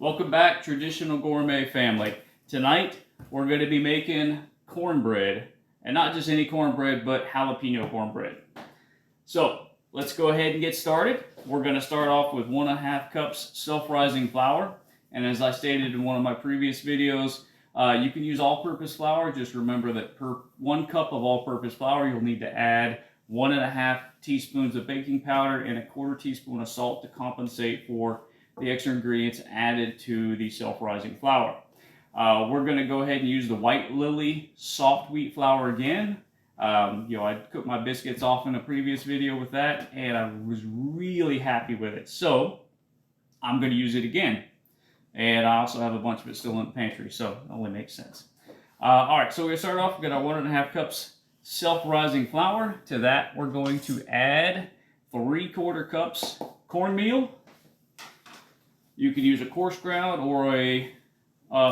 Welcome back, Traditional Gourmet family. Tonight, we're going to be making cornbread. And not just any cornbread, but jalapeno cornbread. So, let's go ahead and get started. We're going to start off with 1.5 cups self-rising flour. And as I stated in one of my previous videos, you can use all-purpose flour. Just remember that per 1 cup of all-purpose flour, you'll need to add 1.5 teaspoons of baking powder and 1/4 teaspoon of salt to compensate for the extra ingredients added to the self-rising flour. We're going to go ahead and use the White Lily soft wheat flour again. I cooked my biscuits off in a previous video with that, and I was really happy with it. So I'm going to use it again. And I also have a bunch of it still in the pantry, so it only makes sense. All right, so we're going to start off. We've got our 1.5 cups self-rising flour. To that, we're going to add 3/4 cups cornmeal. You can use a coarse ground or a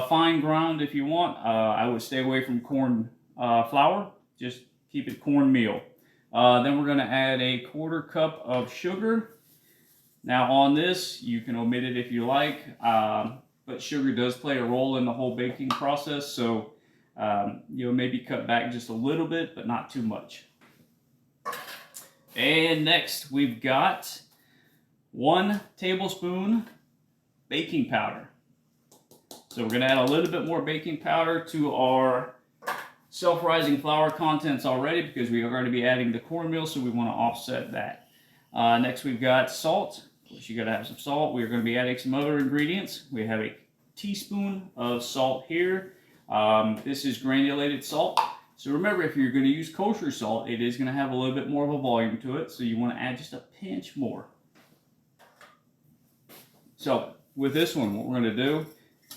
fine ground if you want. I would stay away from corn flour. Just keep it cornmeal. Then we're going to add 1/4 cup of sugar. Now on this, you can omit it if you like, but sugar does play a role in the whole baking process, so maybe cut back just a little bit, but not too much. And next, we've got 1 tablespoon baking powder. So we're going to add a little bit more baking powder to our self-rising flour contents already because we are going to be adding the cornmeal, so we want to offset that. Next, we've got salt. Of course, you got to have some salt. We're going to be adding some other ingredients. We have 1 teaspoon of salt here. This is granulated salt. So remember, if you're going to use kosher salt, it is going to have a little bit more of a volume to it, so you want to add just a pinch more. So with this one, what we're going to do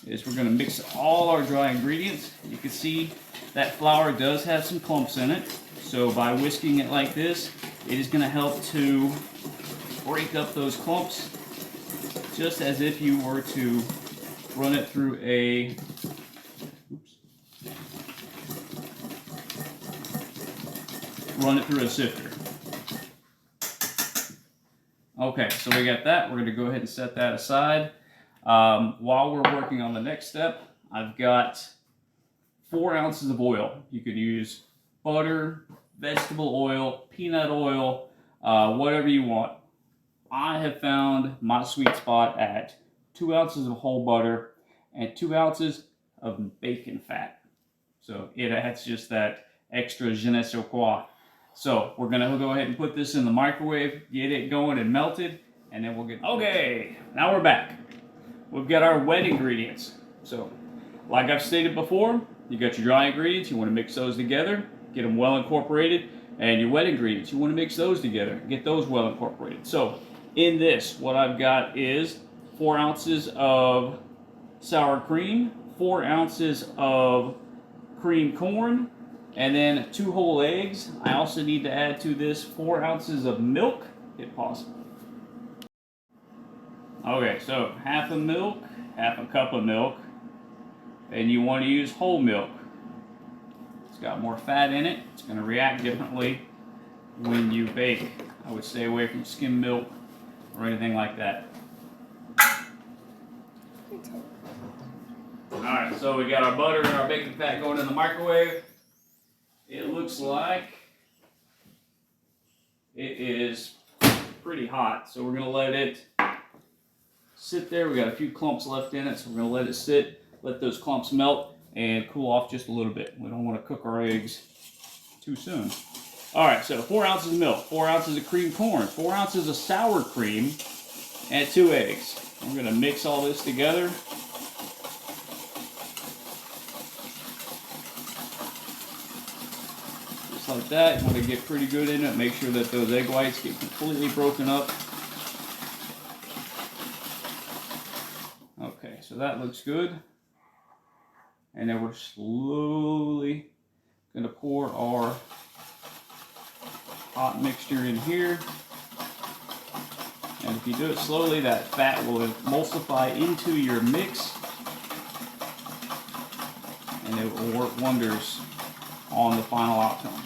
is we're going to mix all our dry ingredients. You can see that flour does have some clumps in it. So by whisking it like this, it is going to help to break up those clumps, just as if you were to run it through a sifter. Okay, so we got that. We're going to go ahead and set that aside. While we're working on the next step, I've got 4 ounces of oil. You could use butter, vegetable oil, peanut oil, whatever you want. I have found my sweet spot at 2 ounces of whole butter and 2 ounces of bacon fat. So it adds just that extra je ne sais quoi. So we're going to go ahead and put this in the microwave, get it going and melted, and then we'll get... Okay, now we're back. We've got our wet ingredients. So, like I've stated before, you got your dry ingredients, you want to mix those together, get them well incorporated, and your wet ingredients, you want to mix those together, get those well incorporated. So, in this, what I've got is 4 ounces of sour cream, 4 ounces of cream corn, and then 2 whole eggs. I also need to add to this 4 ounces of milk, if possible. Okay, so half a cup of milk, and you want to use whole milk. It's got more fat in it. It's going to react differently when you bake. I would stay away from skim milk or anything like that. Alright, so we got our butter and our baking fat going in the microwave. It looks like it is pretty hot, so we're going to let it sit there. We got a few clumps left in it, so we're going to let it sit, let those clumps melt, and cool off just a little bit. We don't want to cook our eggs too soon. Alright, so 4 ounces of milk, 4 ounces of cream corn, 4 ounces of sour cream, and 2 eggs. I'm going to mix all this together. Just like that. You want to get pretty good in it. Make sure that those egg whites get completely broken up. Okay, so that looks good. And then we're slowly going to pour our hot mixture in here. And if you do it slowly, that fat will emulsify into your mix. And it will work wonders on the final outcome.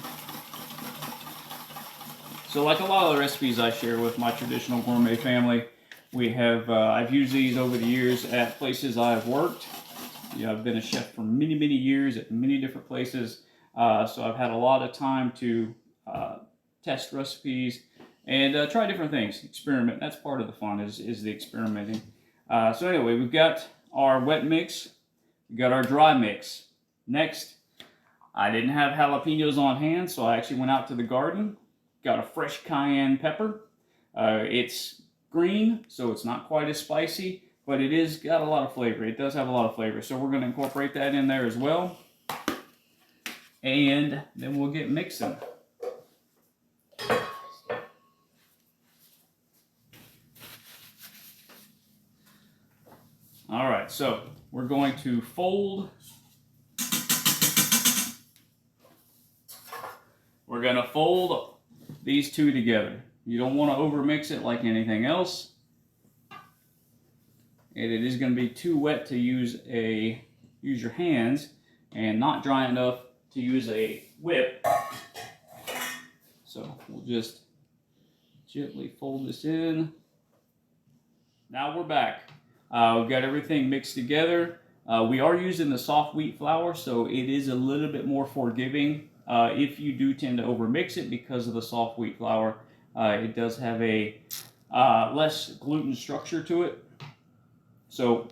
So like a lot of the recipes I share with my Traditional Gourmet family, I've used these over the years at places I've worked. I've been a chef for many, many years at many different places. So I've had a lot of time to test recipes and try different things, experiment. That's part of the fun is the experimenting. So anyway, we've got our wet mix, we've got our dry mix. Next, I didn't have jalapenos on hand, so I actually went out to the garden, got a fresh cayenne pepper. It's green, so it's not quite as spicy, but it is got a lot of flavor. It does have a lot of flavor, so we're going to incorporate that in there as well. And then we'll get mixing. All right, so we're going to fold. We're going to fold these two together. You don't want to overmix it like anything else. And it is going to be too wet to use your hands, and not dry enough to use a whip. So we'll just gently fold this in. Now we're back. We've got everything mixed together. We are using the soft wheat flour, so it is a little bit more forgiving if you do tend to overmix it because of the soft wheat flour. It does have a less gluten structure to it. So,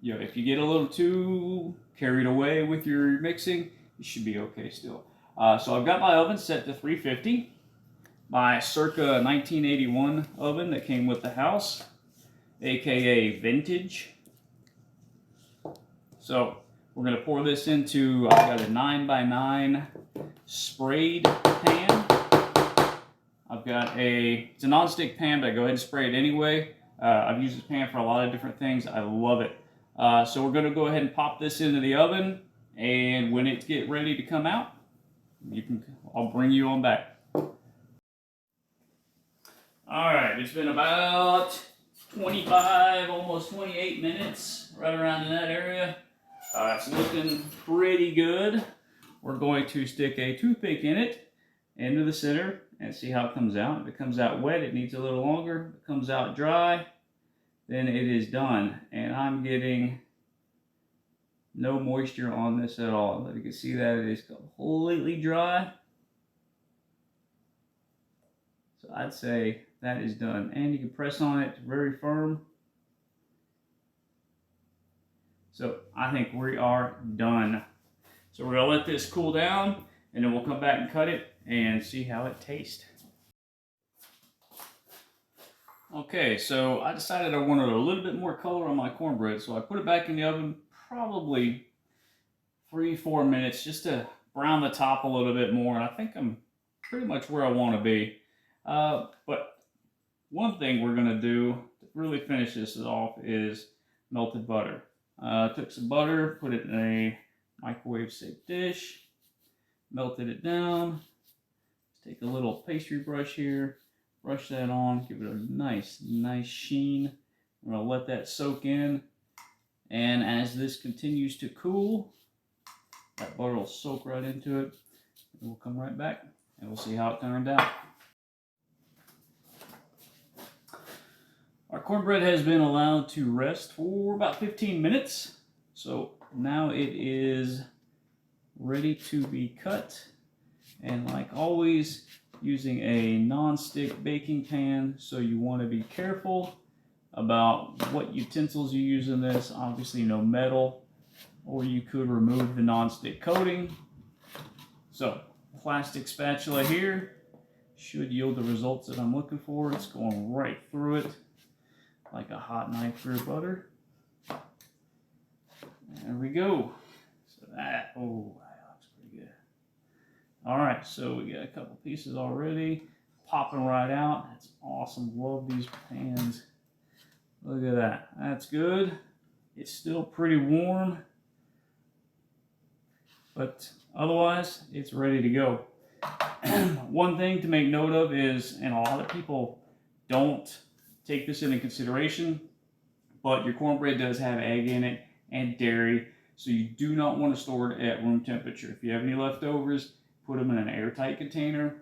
if you get a little too carried away with your mixing, you should be okay still. So I've got my oven set to 350. My circa 1981 oven that came with the house, aka vintage. So we're going to pour this into, I've got a 9x9 sprayed pan. I've got it's a non-stick pan, but I go ahead and spray it anyway. I've used this pan for a lot of different things. I love it. So we're going to go ahead and pop this into the oven, and when it gets ready to come out, I'll bring you on back. All right, it's been about 25, almost 28 minutes, right around in that area. It's looking pretty good. We're going to stick a toothpick in it, into the center, and see how it comes out. If it comes out wet, it needs a little longer. If it comes out dry, then it is done. And I'm getting no moisture on this at all. If you can see that, it is completely dry. So I'd say that is done. And you can press on it, it's very firm. So I think we are done. So we're gonna let this cool down, and then we'll come back and cut it and see how it tastes. Okay, so I decided I wanted a little bit more color on my cornbread, so I put it back in the oven probably 3-4 minutes just to brown the top a little bit more, and I think I'm pretty much where I want to be. But one thing we're going to do to really finish this off is melted butter. Took some butter, put it in a microwave safe dish, melted it down. Take a little pastry brush here, brush that on, give it a nice sheen. I'm going to let that soak in, and as this continues to cool, that butter will soak right into it, and we'll come right back and we'll see how it turned out. Our cornbread has been allowed to rest for about 15 minutes, so now it is ready to be cut. And like always, using a non-stick baking pan, so you want to be careful about what utensils you use in this. Obviously no metal, or you could remove the non-stick coating. So plastic spatula here should yield the results that I'm looking for. It's going right through it like a hot knife through butter. There we go. So that looks pretty good. All right, so we got a couple pieces already popping right out. That's awesome. Love these pans. Look at that. That's good. It's still pretty warm, but otherwise it's ready to go. One thing to make note of is, and a lot of people don't take this into consideration, but your cornbread does have egg in it and dairy, so you do not want to store it at room temperature. If you have any leftovers, put them in an airtight container,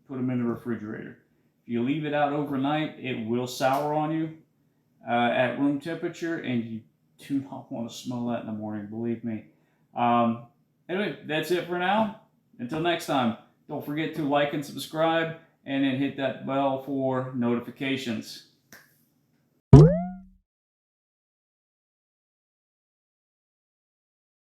put them in the refrigerator. If you leave it out overnight, it will sour on you. at room temperature, and you do not want to smell that in the morning, believe me. Anyway, that's it for now. Until next time, don't forget to like and subscribe, and then hit that bell for notifications.